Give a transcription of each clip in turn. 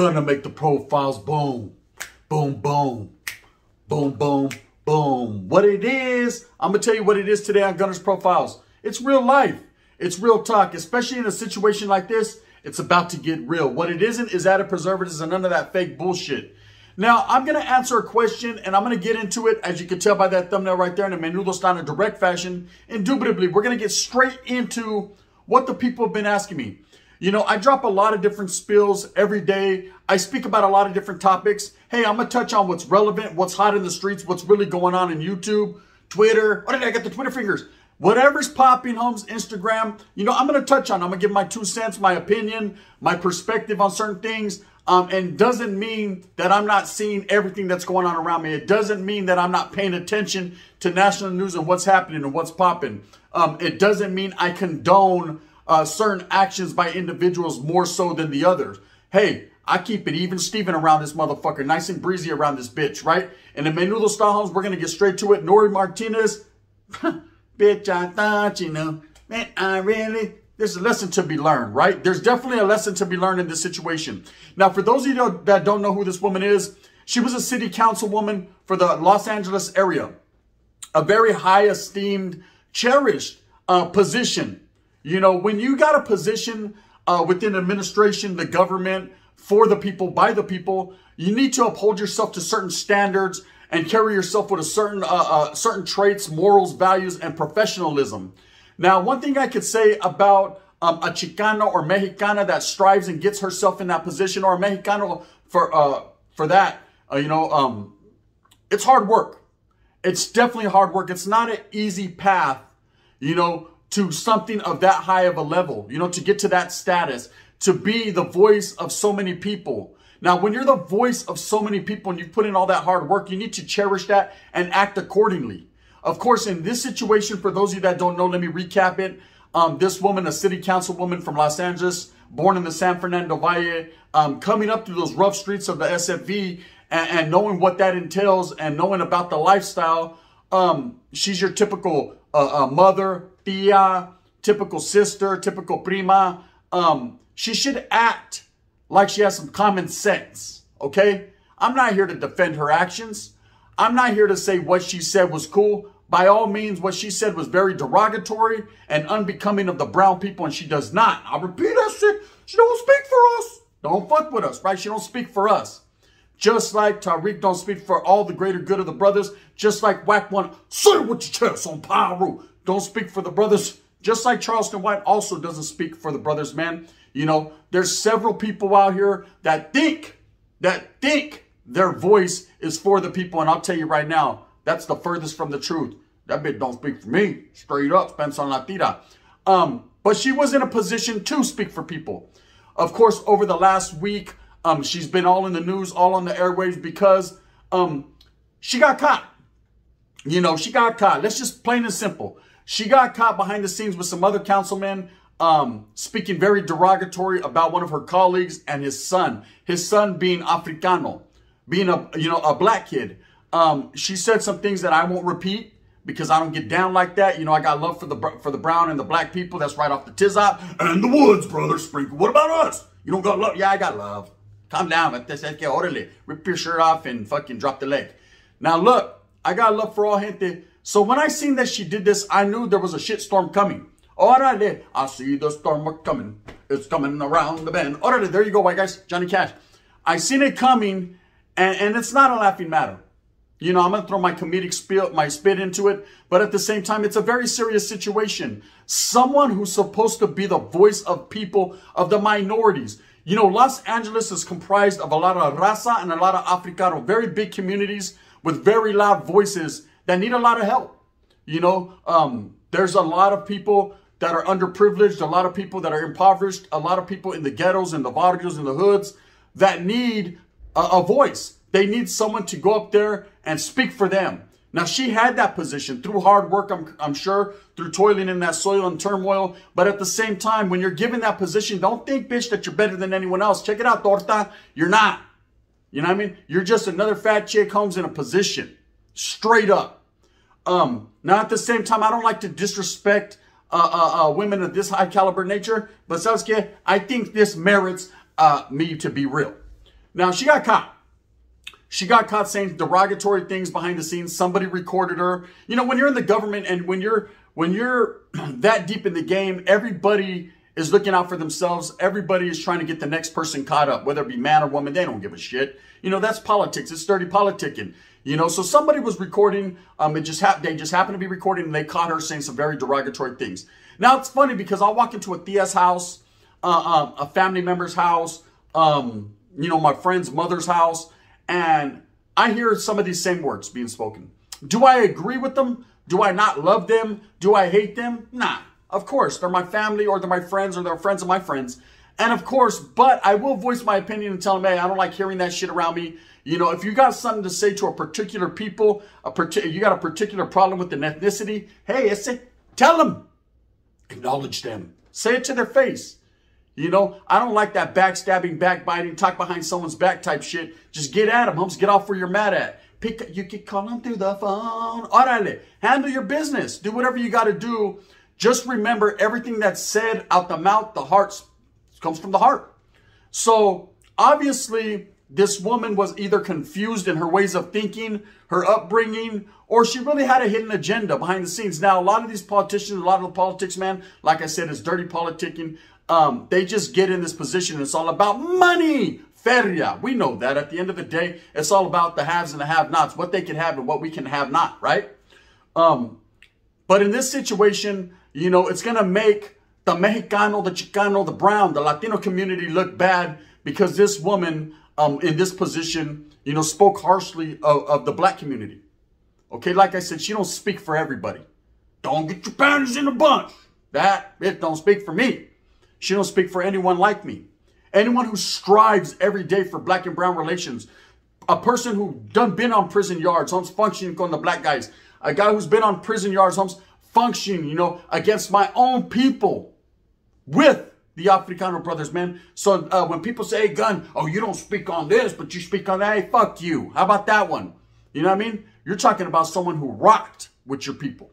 gonna make the profiles boom, boom, boom, boom, boom, boom. What it is, I'm gonna tell you what it is today on Gunner's Profiles. It's real life. It's real talk, especially in a situation like this. It's about to get real. What it isn't is added preservatives and none of that fake bullshit. Now, I'm going to answer a question, and I'm going to get into it, as you can tell by that thumbnail right there, in a menudo style, in a direct fashion. Indubitably, we're going to get straight into what the people have been asking me. You know, I drop a lot of different spills every day. I speak about a lot of different topics. Hey, I'm going to touch on what's relevant, what's hot in the streets, what's really going on in YouTube, Twitter. Oh, I got the Twitter fingers. Whatever's popping, Holmes, Instagram, you know, I'm going to touch on. I'm going to give my 2 cents, my opinion, my perspective on certain things. And doesn't mean that I'm not seeing everything that's going on around me. It doesn't mean that I'm not paying attention to national news and what's happening and what's popping. It doesn't mean I condone certain actions by individuals more so than the others. Hey, I keep it even Steven around this motherfucker. Nice and breezy around this bitch, right? And the menudo style, Holmes, we're going to get straight to it. Nury Martinez. Bitch, I thought, you know, man, I really... There's a lesson to be learned, right? There's definitely a lesson to be learned in this situation. Now, for those of you that don't know who this woman is, she was a city councilwoman for the Los Angeles area. A very high esteemed, cherished position. You know, when you got a position within administration, the government, for the people, by the people, you need to uphold yourself to certain standards and carry yourself with a certain traits, morals, values, and professionalism. Now, one thing I could say about a Chicana or Mexicana that strives and gets herself in that position, or a Mexicano for that, it's hard work. It's definitely hard work. It's not an easy path, you know, to something of that high of a level, you know, to get to that status, to be the voice of so many people. Now, when you're the voice of so many people and you've put in all that hard work, you need to cherish that and act accordingly. Of course, in this situation, for those of you that don't know, let me recap it. This woman, a city councilwoman from Los Angeles, born in the San Fernando Valley, coming up through those rough streets of the SFV and knowing what that entails and knowing about the lifestyle. She's your typical mother, tia, typical sister, typical prima. She should act like she has some common sense, okay? I'm not here to defend her actions. I'm not here to say what she said was cool. By all means, what she said was very derogatory and unbecoming of the brown people, and she does not. I'll repeat that shit. She don't speak for us. Don't fuck with us, right? She don't speak for us. Just like Tariq don't speak for all the greater good of the brothers. Just like Whack One, say it with your chest on Pyro. Don't speak for the brothers. Just like Charleston White also doesn't speak for the brothers, man. You know, there's several people out here that think their voice is for the people. And I'll tell you right now, that's the furthest from the truth. That bitch don't speak for me. Straight up, Spence on la tira. But she was in a position to speak for people. Of course, over the last week, she's been all in the news, all on the airwaves because she got caught. You know, she got caught. Let's just plain and simple. She got caught behind the scenes with some other councilmen speaking very derogatory about one of her colleagues and his son. His son being Africano. Being a black kid. She said some things that I won't repeat because I don't get down like that. You know, I got love for the brown and the black people. That's right off the tizop. And the woods, brother. Sprinkle. What about us? You don't got love? Yeah, I got love. Calm down. Rip your shirt off and fucking drop the leg. Now, look, I got love for all gente. So when I seen that she did this, I knew there was a shitstorm coming. Orale, I see the storm coming. It's coming around the bend. Orale, there you go, white guys. Johnny Cash. I seen it coming. And it's not a laughing matter. You know, I'm going to throw my comedic spit into it. But at the same time, it's a very serious situation. Someone who's supposed to be the voice of people, of the minorities. You know, Los Angeles is comprised of a lot of raza and a lot of Africano. Very big communities with very loud voices that need a lot of help. You know, there's a lot of people that are underprivileged. A lot of people that are impoverished. A lot of people in the ghettos and the barrios and the hoods that need a voice. They need someone to go up there and speak for them. Now, she had that position through hard work, I'm sure, through toiling in that soil and turmoil. But at the same time, when you're given that position, don't think, bitch, that you're better than anyone else. Check it out, torta. You're not. You know what I mean? You're just another fat chick Holmes in a position. Straight up. Now, at the same time, I don't like to disrespect women of this high caliber nature. But, Sasuke, I think this merits me to be real. Now, she got caught. She got caught saying derogatory things behind the scenes. Somebody recorded her. You know, when you're in the government and when you're that deep in the game, everybody is looking out for themselves. Everybody is trying to get the next person caught up, whether it be man or woman. They don't give a shit. You know, that's politics. It's dirty politicking. You know, so somebody was recording. They just happened to be recording, and they caught her saying some very derogatory things. Now, it's funny because I'll walk into a tia's house, a family member's house, you know, my friend's mother's house, and I hear some of these same words being spoken. Do I agree with them? Do I not love them? Do I hate them? Nah, of course. They're my family, or they're my friends, or they're friends of my friends. And of course, but I will voice my opinion and tell them, hey, I don't like hearing that shit around me. You know, if you got something to say to a particular people, you got a particular problem with an ethnicity, hey, tell them. Acknowledge them. Say it to their face. You know, I don't like that backstabbing, backbiting, talk behind someone's back type shit. Just get at them, Humps. Get off where you're mad at. You can call them through the phone. Orale. Handle your business. Do whatever you got to do. Just remember, everything that's said out the mouth, the heart, comes from the heart. So, obviously, this woman was either confused in her ways of thinking, her upbringing, or she really had a hidden agenda behind the scenes. Now, a lot of these politicians, a lot of the politics, man, like I said, is dirty politicking. They just get in this position. It's all about money. Feria. We know that at the end of the day, it's all about the haves and the have-nots, what they can have and what we can have not, right? But in this situation, you know, it's going to make the Mexicano, the Chicano, the brown, the Latino community look bad because this woman in this position, you know, spoke harshly of the black community. Okay, like I said, she don't speak for everybody. Don't get your panties in a bunch. It don't speak for me. She don't speak for anyone like me. Anyone who strives every day for black and brown relations. A person who done been on prison yards, homes functioning con the black guys. A guy who's been on prison yards, homes functioning, you know, against my own people. With the Africano brothers, man. So when people say, hey, Gun, oh, you don't speak on this, but you speak on that. Hey, fuck you. How about that one? You know what I mean? You're talking about someone who rocked with your people.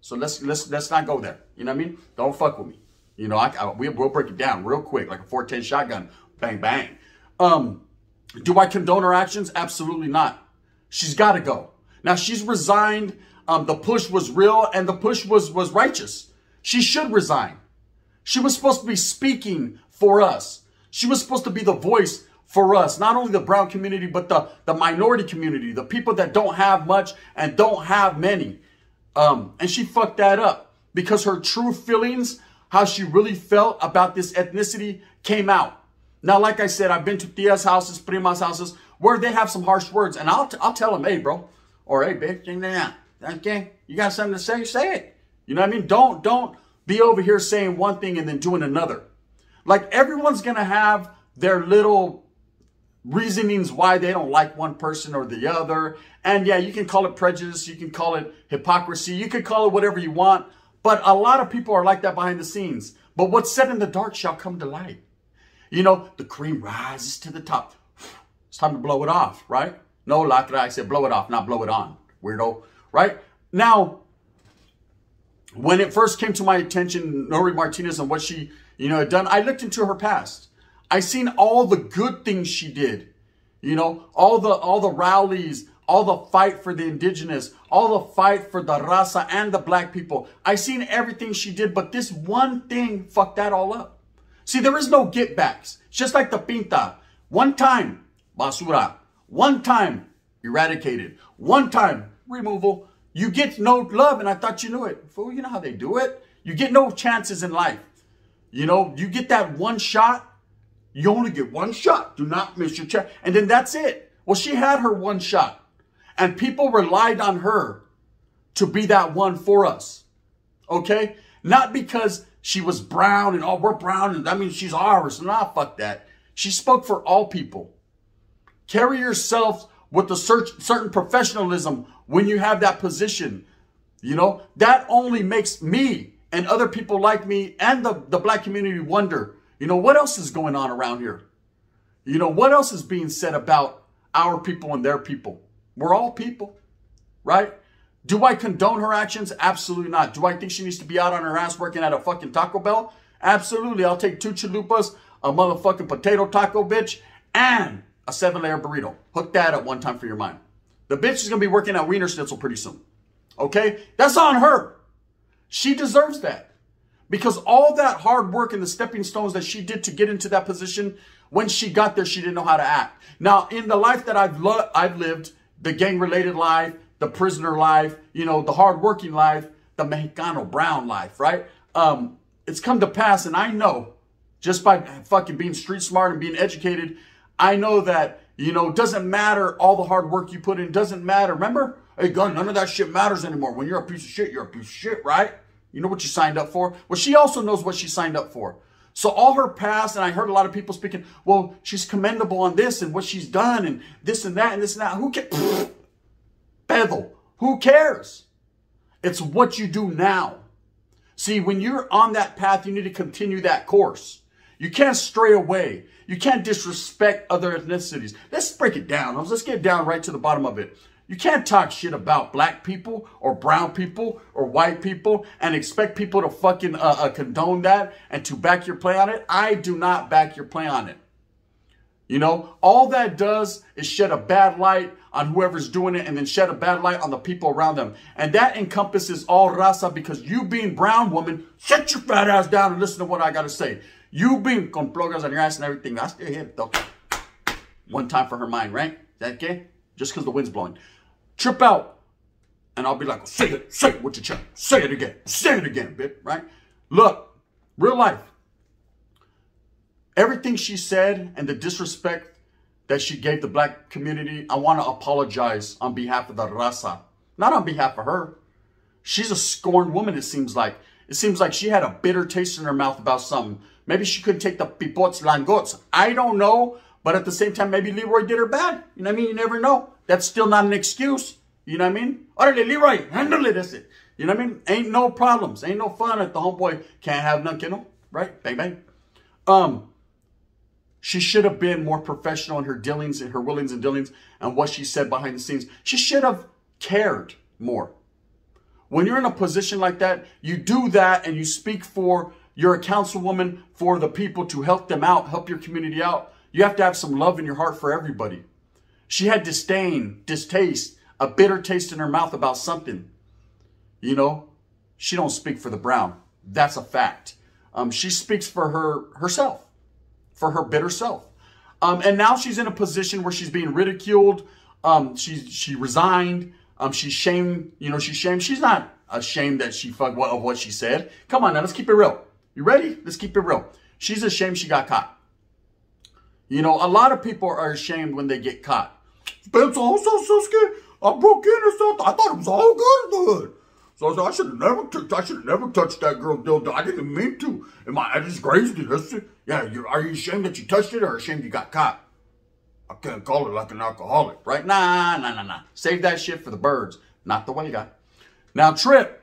So let's not go there. You know what I mean? Don't fuck with me. You know, we'll break it down real quick, like a 410 shotgun. Bang, bang. Do I condone her actions? Absolutely not. She's got to go. Now, she's resigned. The push was real, and the push was righteous. She should resign. She was supposed to be speaking for us. She was supposed to be the voice for us. Not only the brown community, but the minority community. The people that don't have much and don't have many. And she fucked that up. Because her true feelings, how she really felt about this ethnicity, came out. Now, like I said, I've been to tia's houses, prima's houses, where they have some harsh words. And I'll tell them, hey, bro. Or, hey, bitch. Okay, you got something to say? Say it. You know what I mean? Don't be over here saying one thing and then doing another. Like, everyone's going to have their little reasonings why they don't like one person or the other. And yeah, you can call it prejudice. You can call it hypocrisy. You can call it whatever you want. But a lot of people are like that behind the scenes. But what's set in the dark shall come to light. You know, the cream rises to the top. It's time to blow it off, right? No, Lacra, I said blow it off, not blow it on. Weirdo, right? Now, when it first came to my attention, Nury Martinez and what she, you know, had done, I looked into her past. I seen all the good things she did. You know, all the rallies, all the fight for the indigenous, all the fight for the raza and the black people. I seen everything she did, but this one thing fucked that all up. See, there is no get backs. It's just like the pinta. One time, basura. One time, eradicated. One time, removal. You get no love, and I thought you knew it. Fool, you know how they do it. You get no chances in life. You know, you get that one shot. You only get one shot. Do not miss your chance. And then that's it. Well, she had her one shot. And people relied on her to be that one for us. Okay? Not because she was brown and, oh, we're brown and that means she's ours. Nah, fuck that. She spoke for all people. Carry yourself with a certain professionalism when you have that position. You know, that only makes me and other people like me and the black community wonder, you know, what else is going on around here? You know, what else is being said about our people and their people? We're all people, right? Do I condone her actions? Absolutely not. Do I think she needs to be out on her ass working at a fucking Taco Bell? Absolutely. I'll take 2 chalupas, a motherfucking potato taco, bitch, and a 7-layer burrito. Hook that up one time for your mind. The bitch is going to be working at Wiener Schnitzel pretty soon. Okay? That's on her. She deserves that. Because all that hard work and the stepping stones that she did to get into that position, when she got there, she didn't know how to act. Now, in the life that I've lived, the gang-related life, the prisoner life, you know, the hard-working life, the Mexicano brown life, right? It's come to pass, and I know, just by fucking being street smart and being educated, I know that, you know, it doesn't matter all the hard work you put in. It doesn't matter. Remember? Hey, gun, none of that shit matters anymore. When you're a piece of shit, you're a piece of shit, right? You know what you signed up for? Well, she also knows what she signed up for. So all her past, and I heard a lot of people speaking, well, she's commendable on this and what she's done and this and that and this and that. Who cares? Bevel. Who cares? It's what you do now. See, when you're on that path, you need to continue that course. You can't stray away. You can't disrespect other ethnicities. Let's break it down. Let's get down right to the bottom of it. You can't talk shit about black people or brown people or white people and expect people to fucking condone that and to back your play on it. I do not back your play on it. You know, all that does is shed a bad light on whoever's doing it and then shed a bad light on the people around them. And that encompasses all raza, because you being brown woman, sit your fat ass down and listen to what I got to say. You being con plugas on your ass and everything. I still hear it though. One time for her mind, right? Is that okay? Just because the wind's blowing. Trip out. And I'll be like, say it with your chest. Say it again, bitch, right? Look, real life. Everything she said and the disrespect that she gave the black community, I want to apologize on behalf of the raza. Not on behalf of her. She's a scorned woman, it seems like. It seems like she had a bitter taste in her mouth about something. Maybe she couldn't take the pipots langots. I don't know. But at the same time, maybe Leroy did her bad. You know what I mean? You never know. That's still not an excuse. You know what I mean? Orale, Leroy, handle it. That's it. You know what I mean? Ain't no problems. Ain't no fun if the homeboy can't have none, you know? Right? Bang, bang. She should have been more professional in her dealings and her willings and dealings and what she said behind the scenes. She should have cared more. When you're in a position like that, you do that and you speak for, you're a councilwoman for the people to help them out, help your community out. You have to have some love in your heart for everybody. She had disdain, distaste, a bitter taste in her mouth about something. You know, she don't speak for the brown. That's a fact. She speaks for herself, for her bitter self. And now she's in a position where she's being ridiculed. She resigned. She's shamed. You know, she's shamed. She's not ashamed that she fucked of what she said. Come on now, let's keep it real. You ready? Let's keep it real. She's ashamed she got caught. You know, a lot of people are ashamed when they get caught. But I'm so scared. I broke in or something. I thought it was all good in the hood. So I said, I should have never touched that girl's dildo. I didn't mean to. I just grazed it. That's it. Yeah, are you ashamed that you touched it or ashamed you got caught? I can't call it like an alcoholic, right? Nah. Save that shit for the birds, not the white guy. Now, Trip,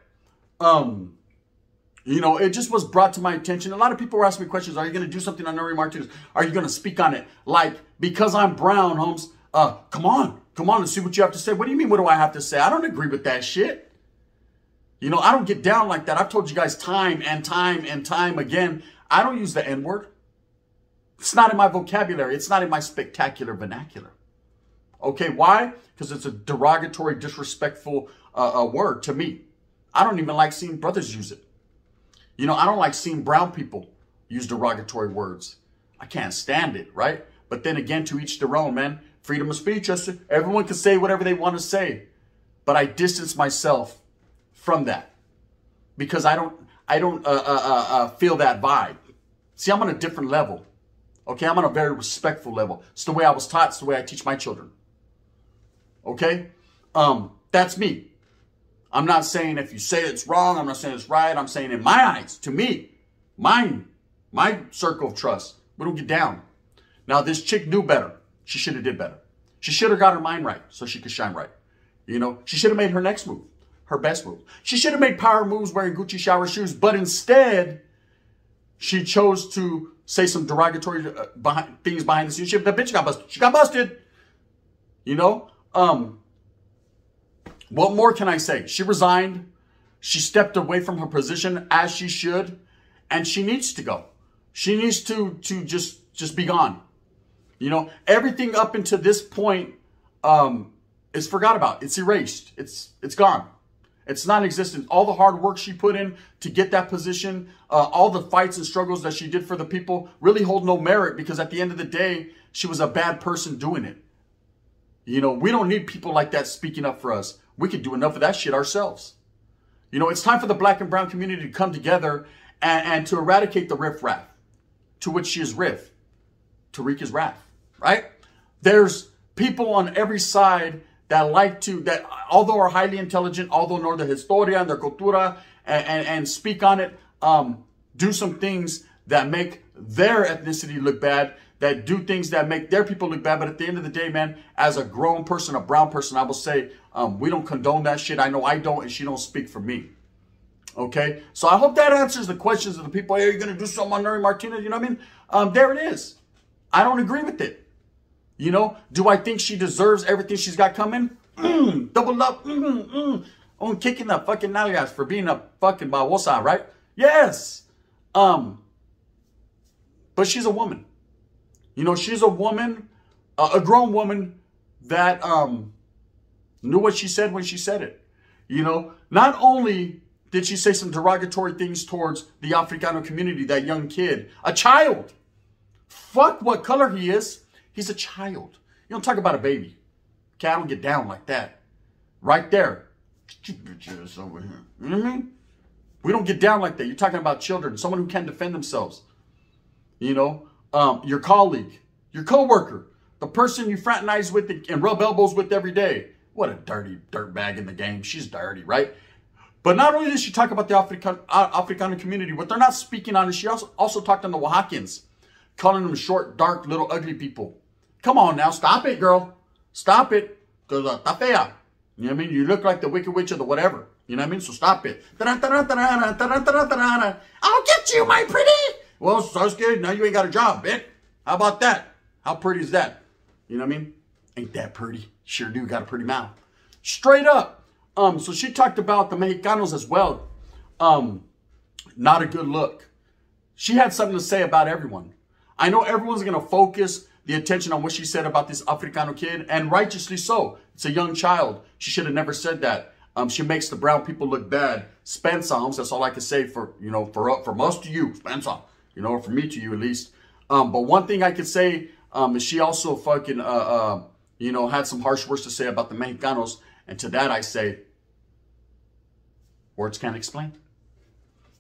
you know, it just was brought to my attention. A lot of people were asking me questions. Are you going to do something on Nury Martinez? Are you going to speak on it? Like, because I'm brown, Holmes, come on and see what you have to say. What do you mean, what do I have to say? I don't agree with that shit. You know, I don't get down like that. I've told you guys time and time again, I don't use the N-word. It's not in my vocabulary. It's not in my spectacular vernacular. Okay, why? Because it's a derogatory, disrespectful word to me. I don't even like seeing brothers use it. You know, I don't like seeing brown people use derogatory words. I can't stand it, right? But then again, to each their own, man. Freedom of speech. Everyone can say whatever they want to say. But I distance myself from that. Because I don't feel that vibe. See, I'm on a different level. Okay, I'm on a very respectful level. It's the way I was taught. It's the way I teach my children. Okay? That's me. I'm not saying if you say it's wrong, I'm not saying it's right. I'm saying in my eyes, to me, my circle of trust, we don't get down. Now, this chick knew better. She should have did better. She should have got her mind right so she could shine right. You know, she should have made her next move, her best move. She should have made power moves wearing Gucci shower shoes, but instead, she chose to say some derogatory things behind the scenes. The bitch got busted. She got busted. You know? What more can I say? She resigned. She stepped away from her position as she should. And she needs to go. She needs to just be gone. You know, everything up until this point is forgot about. It's erased. It's gone. It's non-existent. All the hard work she put in to get that position, all the fights and struggles that she did for the people really hold no merit, because at the end of the day, she was a bad person doing it. You know, we don't need people like that speaking up for us. We can do enough of that shit ourselves. You know, it's time for the black and brown community to come together and to eradicate the riffraff, to which she is riff. Tariq is wrath, right? There's people on every side that like to, that although are highly intelligent, although know their historia and their cultura and speak on it, do some things that make their ethnicity look bad, that do things that make their people look bad. But at the end of the day, man, as a grown person, a brown person, I will say, we don't condone that shit. I know I don't, and she don't speak for me. Okay? So I hope that answers the questions of the people. Hey, are you going to do something on Nury Martinez? You know what I mean? There it is. I don't agree with it. You know, do I think she deserves everything she's got coming? Double up. I'm kicking the fucking nalgas for being a fucking babosa, right? Yes. But she's a woman. You know, she's a woman, a grown woman that knew what she said when she said it. You know, not only did she say some derogatory things towards the Africano community, that young kid, a child. Fuck what color he is. He's a child. You don't talk about a baby. Okay, I don't get down like that. Right there. Get your bitch ass over here. You know what I mean? We don't get down like that. You're talking about children, someone who can't defend themselves. You know, your colleague, your coworker, the person you fraternize with and rub elbows with every day. What a dirty dirtbag in the game. She's dirty, right? But not only did she talk about the Africano community, what they're not speaking on is she also talked on the Oaxacans, calling them short, dark, little, ugly people. Come on now, stop it, girl. Stop it. Because está fea. You know what I mean? You look like the Wicked Witch of the whatever. You know what I mean? So stop it. I'll get you, my pretty. Well, so scared. Now you ain't got a job, bitch. How about that? How pretty is that? You know what I mean? Ain't that pretty? Sure do. Got a pretty mouth. Straight up. So she talked about the Mexicanos as well. Not a good look. She had something to say about everyone. I know everyone's going to focus the attention on what she said about this Africano kid, and righteously so. It's a young child. She should have never said that. She makes the brown people look bad. Spencer, that's all I can say for, you know, for most of you, Spencer, you know, or for me to you at least. But one thing I could say is she also fucking, you know, had some harsh words to say about the Mexicanos. And to that I say, words can't explain.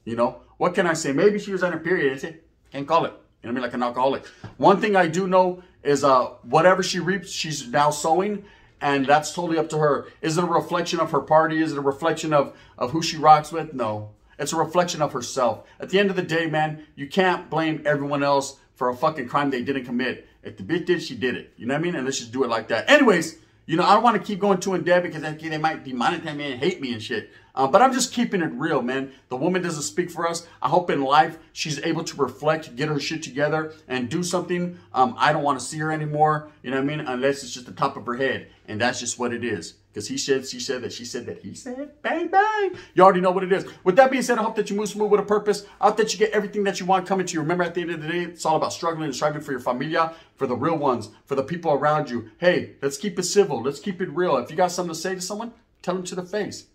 You know, what can I say? Maybe she was on her period. I say, can't call it. You know what I mean? Like an alcoholic. One thing I do know is whatever she reaps, she's now sowing. And that's totally up to her. Is it a reflection of her party? Is it a reflection of who she rocks with? No. It's a reflection of herself. At the end of the day, man, you can't blame everyone else for a fucking crime they didn't commit. If the bitch did, she did it. You know what I mean? And let's just do it like that. Anyways, you know, I don't want to keep going too in depth because they might demonetize me and hate me and shit. But I'm just keeping it real, man. The woman doesn't speak for us. I hope in life she's able to reflect, get her shit together, and do something. I don't want to see her anymore, you know what I mean? Unless it's just the top of her head. And that's just what it is. Because he said, she said, that she said, that he said, bang, bang. You already know what it is. With that being said, I hope that you move smooth with a purpose. I hope that you get everything that you want coming to you. Remember, at the end of the day, it's all about struggling and striving for your familia, for the real ones, for the people around you. Hey, let's keep it civil. Let's keep it real. If you got something to say to someone, tell them to the face.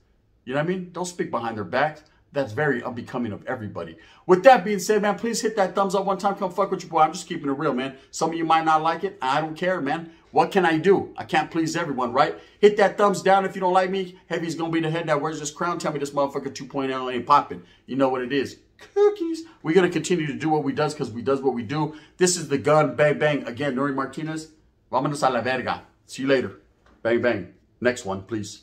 You know what I mean? Don't speak behind their backs. That's very unbecoming of everybody. With that being said, man, please hit that thumbs up one time. Come fuck with your boy. I'm just keeping it real, man. Some of you might not like it. I don't care, man. What can I do? I can't please everyone, right? Hit that thumbs down if you don't like me. Heavy's going to be the head that wears this crown. Tell me this motherfucker 2.0 ain't popping. You know what it is. Cookies. We're going to continue to do what we does because we does what we do. This is the gun. Bang, bang. Again, Nury Martinez. Vámonos a la verga. See you later. Bang, bang. Next one, please.